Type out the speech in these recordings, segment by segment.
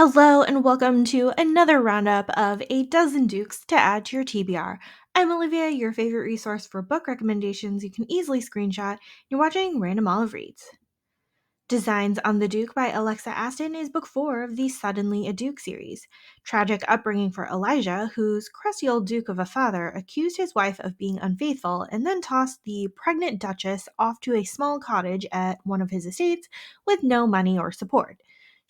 Hello and welcome to another roundup of a dozen Dukes to add to your TBR. I'm Olivia, your favorite resource for book recommendations you can easily screenshot. You're watching Random Olive Reads. Designs on the Duke by Alexa Aston is book 4 of the Suddenly a Duke series. Tragic upbringing for Elijah, whose crusty old duke of a father accused his wife of being unfaithful and then tossed the pregnant duchess off to a small cottage at one of his estates with no money or support.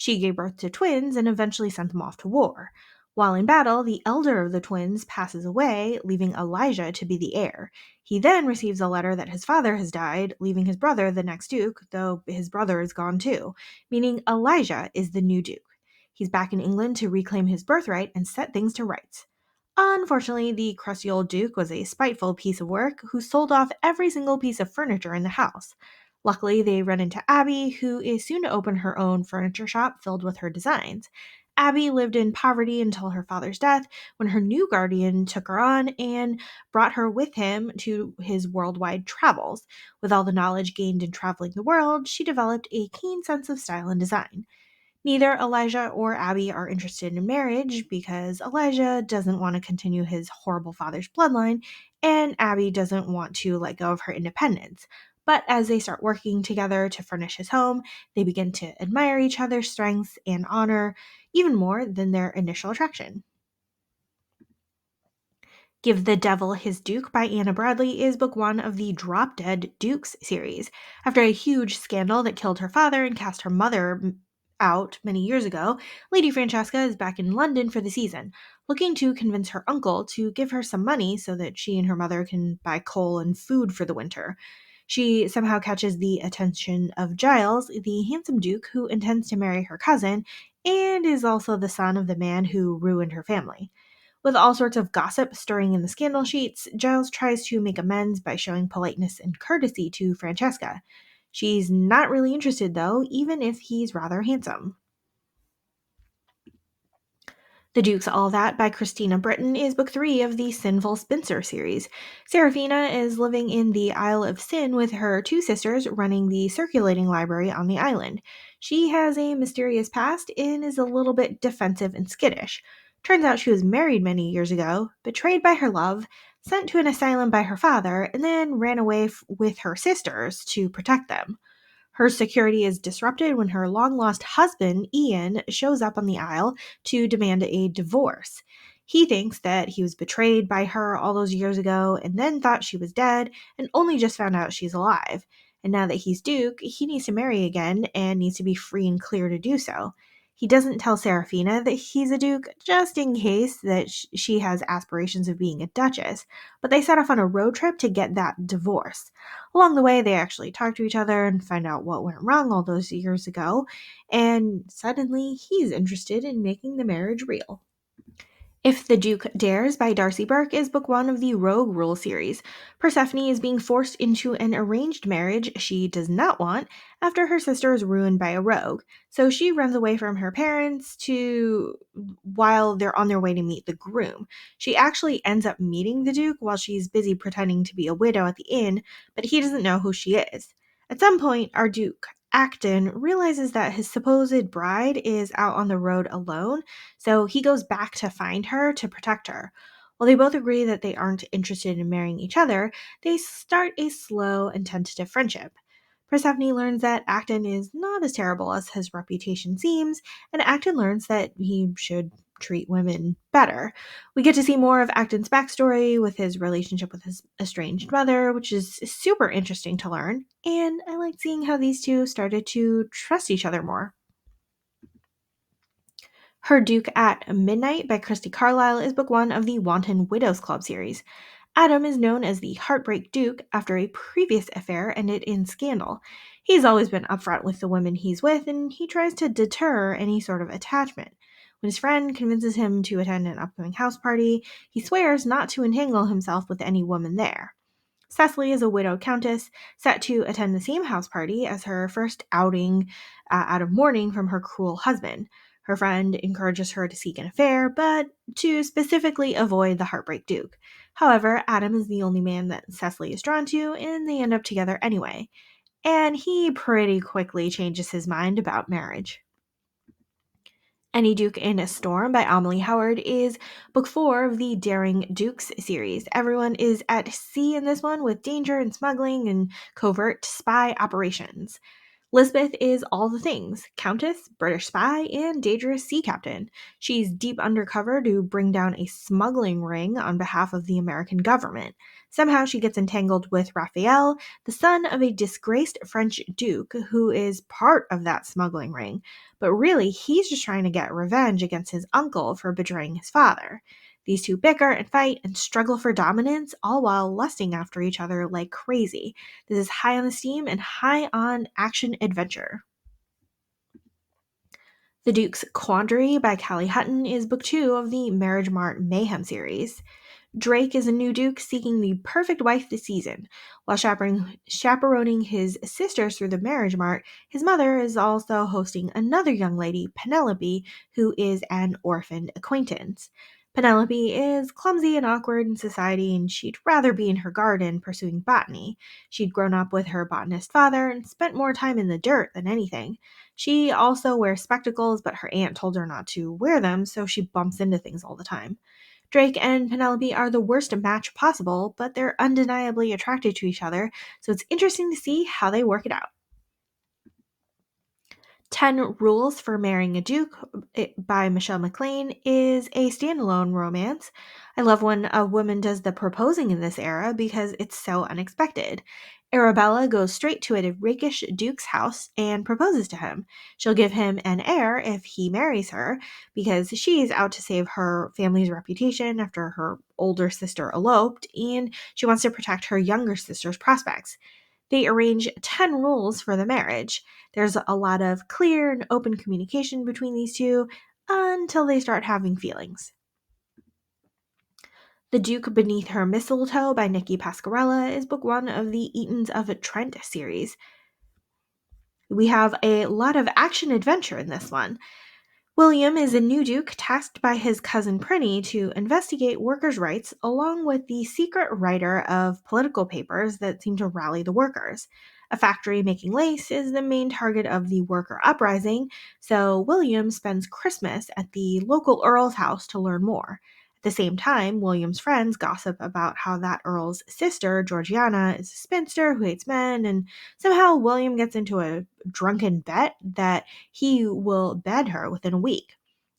She gave birth to twins and eventually sent them off to war. While in battle, the elder of the twins passes away, leaving Elijah to be the heir. He then receives a letter that his father has died, leaving his brother the next duke, though his brother is gone too, meaning Elijah is the new duke. He's back in England to reclaim his birthright and set things to rights. Unfortunately, the crusty old duke was a spiteful piece of work who sold off every single piece of furniture in the house. Luckily, they run into Abby, who is soon to open her own furniture shop filled with her designs. Abby lived in poverty until her father's death, when her new guardian took her on and brought her with him to his worldwide travels. With all the knowledge gained in traveling the world, she developed a keen sense of style and design. Neither Elijah or Abby are interested in marriage because Elijah doesn't want to continue his horrible father's bloodline, and Abby doesn't want to let go of her independence. But as they start working together to furnish his home, they begin to admire each other's strengths and honor even more than their initial attraction. Give the Devil His Duke by Anna Bradley is book 1 of the Drop Dead Dukes series. After a huge scandal that killed her father and cast her mother out many years ago, Lady Francesca is back in London for the season, looking to convince her uncle to give her some money so that she and her mother can buy coal and food for the winter. She somehow catches the attention of Giles, the handsome duke who intends to marry her cousin and is also the son of the man who ruined her family. With all sorts of gossip stirring in the scandal sheets, Giles tries to make amends by showing politeness and courtesy to Francesca. She's not really interested, though, even if he's rather handsome. The Duke's All That by Christina Britton is book 3 of the Sinful Spencer series. Seraphina is living in the Isle of Sin with her two sisters running the circulating library on the island. She has a mysterious past and is a little bit defensive and skittish. Turns out she was married many years ago, betrayed by her love, sent to an asylum by her father, and then ran away with her sisters to protect them. Her security is disrupted when her long lost husband, Ian, shows up on the Isle to demand a divorce. He thinks that he was betrayed by her all those years ago and then thought she was dead and only just found out she's alive. And now that he's Duke, he needs to marry again and needs to be free and clear to do so. He doesn't tell Seraphina that he's a Duke just in case that she has aspirations of being a Duchess, but they set off on a road trip to get that divorce. Along the way, they actually talk to each other and find out what went wrong all those years ago, and suddenly he's interested in making the marriage real. If the Duke Dares by Darcy Burke is book 1 of the Rogue Rule series. Persephone is being forced into an arranged marriage she does not want after her sister is ruined by a rogue. So she runs away from her parents to while they're on their way to meet the groom. She actually ends up meeting the Duke while she's busy pretending to be a widow at the inn, but he doesn't know who she is. At some point, our Duke Acton realizes that his supposed bride is out on the road alone, so he goes back to find her to protect her. While they both agree that they aren't interested in marrying each other, they start a slow and tentative friendship. Persephone learns that Acton is not as terrible as his reputation seems, and Acton learns that he should treat women better. We get to see more of Acton's backstory with his relationship with his estranged mother, which is super interesting to learn, and I like seeing how these two started to trust each other more. Her Duke at Midnight by Christy Carlisle is book 1 of the Wanton Widows Club series. Adam is known as the Heartbreak Duke after a previous affair ended in scandal. He's always been upfront with the women he's with, and he tries to deter any sort of attachment. When his friend convinces him to attend an upcoming house party, he swears not to entangle himself with any woman there. Cecily is a widowed countess set to attend the same house party as her first outing out of mourning from her cruel husband. Her friend encourages her to seek an affair, but to specifically avoid the Heartbreak Duke. However, Adam is the only man that Cecily is drawn to, and they end up together anyway. And he pretty quickly changes his mind about marriage. Any Duke in a Storm by Amelie Howard is book 4 of the Daring Dukes series. Everyone is at sea in this one with danger and smuggling and covert spy operations. Lisbeth is all the things: Countess, British spy, and dangerous sea captain. She's deep undercover to bring down a smuggling ring on behalf of the American government. Somehow she gets entangled with Raphael, the son of a disgraced French duke who is part of that smuggling ring. But really, he's just trying to get revenge against his uncle for betraying his father. These two bicker and fight and struggle for dominance, all while lusting after each other like crazy. This is high on the steam and high on action adventure. The Dukes Quandry by Callie Hutton is book 2 of the Marriage Mart Mayhem series. Drake is a new duke seeking the perfect wife this season. While chaperoning his sisters through the marriage mart, his mother is also hosting another young lady, Penelope, who is an orphaned acquaintance. Penelope is clumsy and awkward in society, and she'd rather be in her garden pursuing botany. She'd grown up with her botanist father and spent more time in the dirt than anything. She also wears spectacles, but her aunt told her not to wear them, so she bumps into things all the time. Drake and Penelope are the worst match possible, but they're undeniably attracted to each other, so it's interesting to see how they work it out. 10 Rules for Marrying a Duke by Michelle McLean is a standalone romance. I love when a woman does the proposing in this era because it's so unexpected. Arabella goes straight to a rakish duke's house and proposes to him. She'll give him an heir if he marries her because she's out to save her family's reputation after her older sister eloped, and she wants to protect her younger sister's prospects. They arrange 10 rules for the marriage. There's a lot of clear and open communication between these two until they start having feelings. The Duke Beneath Her Mistletoe by Nikki Pasquarella is book 1 of the Eatons of Trent series. We have a lot of action adventure in this one. William is a new duke tasked by his cousin Prinny to investigate workers' rights along with the secret writer of political papers that seem to rally the workers. A factory making lace is the main target of the worker uprising, so William spends Christmas at the local earl's house to learn more. At the same time, William's friends gossip about how that earl's sister, Georgiana, is a spinster who hates men, and somehow William gets into a drunken bet that he will bed her within a week.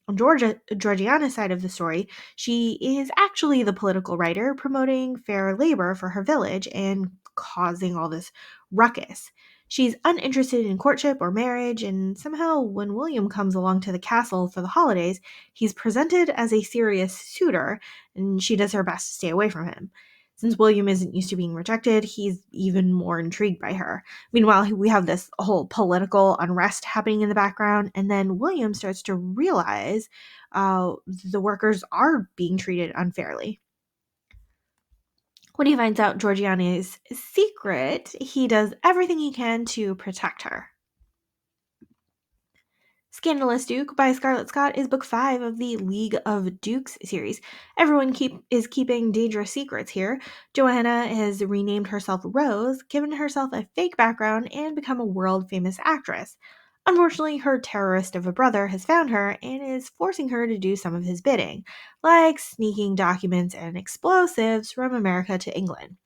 On Georgiana's side of the story, she is actually the political writer promoting fair labor for her village and causing all this ruckus. She's uninterested in courtship or marriage, and somehow when William comes along to the castle for the holidays, he's presented as a serious suitor, and she does her best to stay away from him. Since William isn't used to being rejected, he's even more intrigued by her. Meanwhile, we have this whole political unrest happening in the background, and then William starts to realize the workers are being treated unfairly. When he finds out Georgiana's secret, he does everything he can to protect her. Scandalous Duke by Scarlett Scott is book 5 of the League of Dukes series. Everyone is keeping dangerous secrets here. Joanna has renamed herself Rose, given herself a fake background, and become a world-famous actress. Unfortunately, her terrorist of a brother has found her and is forcing her to do some of his bidding, like sneaking documents and explosives from America to England.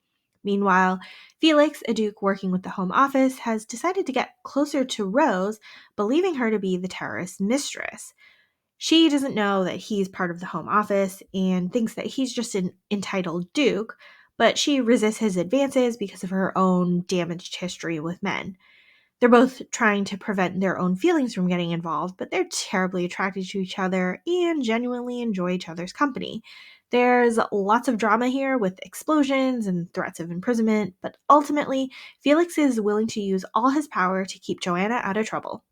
Meanwhile, Felix, a duke working with the Home Office, has decided to get closer to Rose, believing her to be the terrorist's mistress. She doesn't know that he's part of the Home Office and thinks that he's just an entitled duke, but she resists his advances because of her own damaged history with men. They're both trying to prevent their own feelings from getting involved, but they're terribly attracted to each other and genuinely enjoy each other's company. There's lots of drama here with explosions and threats of imprisonment, but ultimately, Felix is willing to use all his power to keep Joanna out of trouble.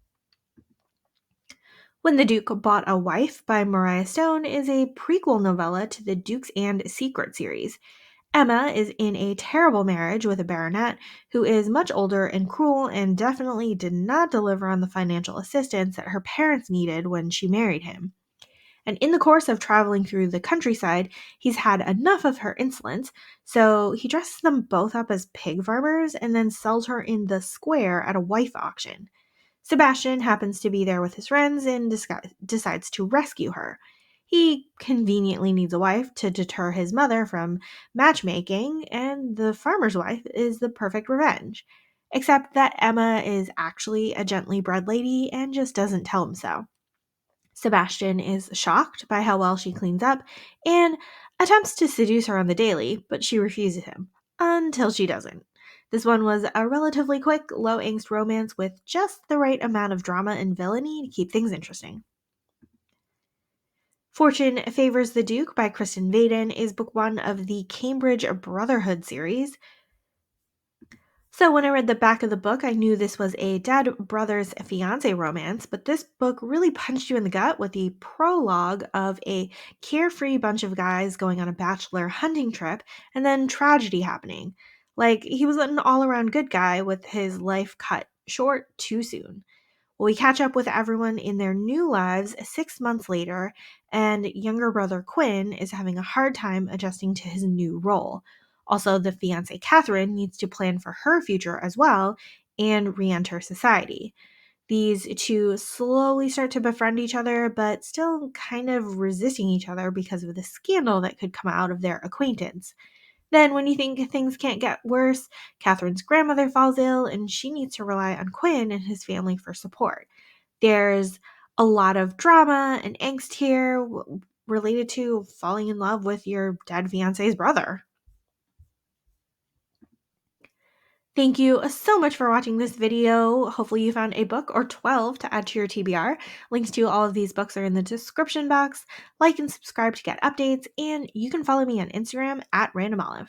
When the Duke Bought a Wife by Mariah Stone is a prequel novella to the Dukes and Secret series. Emma is in a terrible marriage with a baronet who is much older and cruel and definitely did not deliver on the financial assistance that her parents needed when she married him. And in the course of traveling through the countryside, he's had enough of her insolence, so he dresses them both up as pig farmers and then sells her in the square at a wife auction. Sebastian happens to be there with his friends and decides to rescue her. He conveniently needs a wife to deter his mother from matchmaking, and the farmer's wife is the perfect revenge. Except that Emma is actually a gently bred lady and just doesn't tell him so. Sebastian is shocked by how well she cleans up and attempts to seduce her on the daily, but she refuses him until she doesn't. This one was a relatively quick, low angst romance with just the right amount of drama and villainy to keep things interesting. Fortune Favors the Duke by Kristen Vaden is book one of the Cambridge Brotherhood series. So when I read the back of the book, I knew this was a dad brother's fiance romance, but this book really punched you in the gut with the prologue of a carefree bunch of guys going on a bachelor hunting trip and then tragedy happening. Like he was an all-around good guy with his life cut short too soon. Well, we catch up with everyone in their new lives 6 months later, and younger brother Quinn is having a hard time adjusting to his new role. Also, the fiancée Catherine needs to plan for her future as well and re enter society. These two slowly start to befriend each other, but still kind of resisting each other because of the scandal that could come out of their acquaintance. Then, when you think things can't get worse, Catherine's grandmother falls ill and she needs to rely on Quinn and his family for support. There's a lot of drama and angst here related to falling in love with your dead fiance's brother. Thank you so much for watching this video. Hopefully you found a book or 12 to add to your TBR. Links to all of these books are in the description box. Like and subscribe to get updates, and you can follow me on Instagram at randomolive.